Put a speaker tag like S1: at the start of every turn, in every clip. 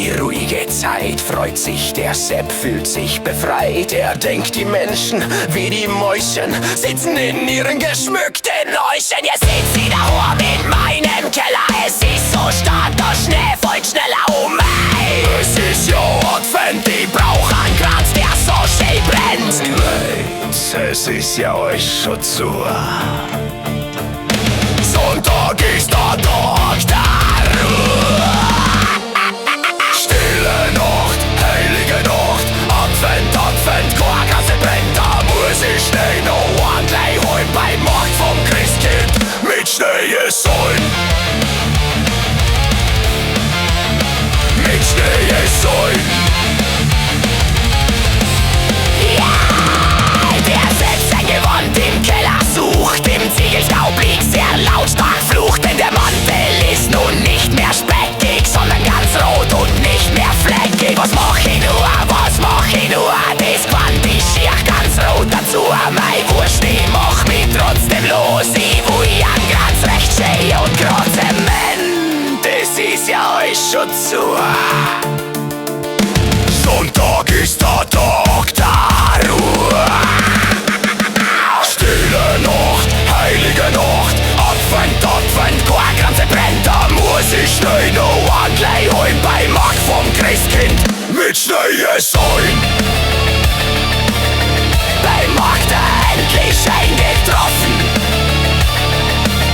S1: die ruhige Zeit freut sich, der Sepp fühlt sich befreit. Er denkt, die Menschen wie die Mäuschen sitzen in ihren geschmückten Häuschen. Ihr seht sie da oben in meinem Keller, es ist so stark, der Schnee fällt schneller um. Es ist ja Advent, ich brauch einen Kranz, der so schön brennt. Es ist ja euch schon zu. Sonntag ist der Tag der Ruhe. Stille Nacht, heilige Nacht, Advent, Advent, keine Kasse brennt. Da muss ich schnell noch ein gleich holen beim Markt vom Christkind mit Schnee sollen. Mit Schnee sollen. Im Keller sucht, im Ziegelstaub liegt sehr lautstark flucht, denn der Mantel ist nun nicht mehr speckig, sondern ganz rot und nicht mehr fleckig. Was mach ich nur, was mach ich nur, das Quant ist schier ganz rot dazu. Mei Wurscht, ich mach mich trotzdem los, ich will an ganz recht schön und kratzen, das ist ja euch schon zu. Sonntag ist der Tag der Ruhe. Stille Nacht, heilige Nacht, Advent, Advent, keine Grenze brennt. Da muss ich schnell noch ein gleich holen beim Markt vom Christkind mit Schnee sollen. Beim Markt endlich eingetroffen,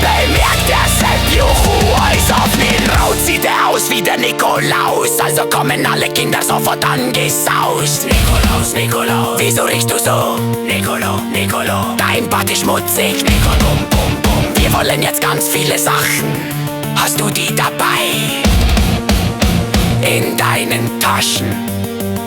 S1: bemerkt der Sepp, juhu, Eis auf den Raut, sieht er aus wie der Nikolaus. Also kommen alle Kinder sofort angesaust. Nikolaus, Nikolaus, wieso riechst du so? Nicolo, Nicolo, dein Bad ist schmutzig. Nicolo, bum, bum, bum, wir wollen jetzt ganz viele Sachen. Hast du die dabei? In deinen Taschen?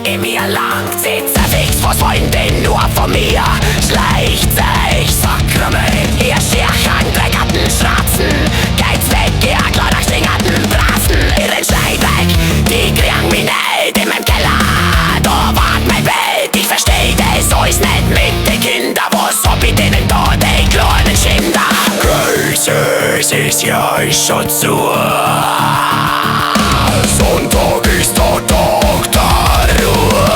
S1: In mir langt sitzt fix, was wollen denn nur von mir? Schleicht sich Sakrament, ihr Schirchen, dreckerten Schratzen. Geht's weg, ihr kleiner Stingerten Brassen. Ihren Schrei weg, die kriegen mich nicht in meinem Keller. Da wart mein Welt, ich versteh das alles nicht mit den Kindern. Was hab ich denen da, die kleinen Schinder? Es ist ja schon zu. Sonntag ist der Tag der Ruhe.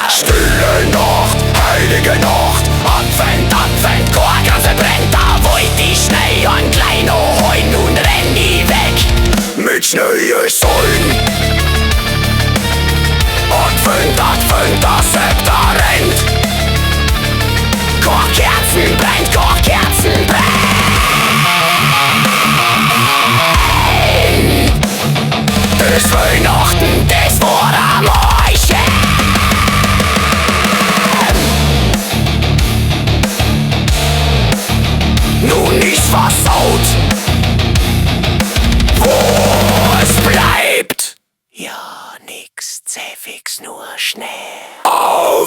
S1: Stille Nacht, heilige Nacht, Advent, Advent, keine Grenze brennt. Da wollt ich schnell ein kleiner holen, nun renn ich weg mit Schnee sollen. Advent, Advent, der Sepp da rennt. Keine Kerzen brennt, keine Kerzen brennt. Das Weihnachten, das war am Märchen. Nun ist versaut, wo es bleibt. Ja, nix, Zähfix, nur Schnee. Oh,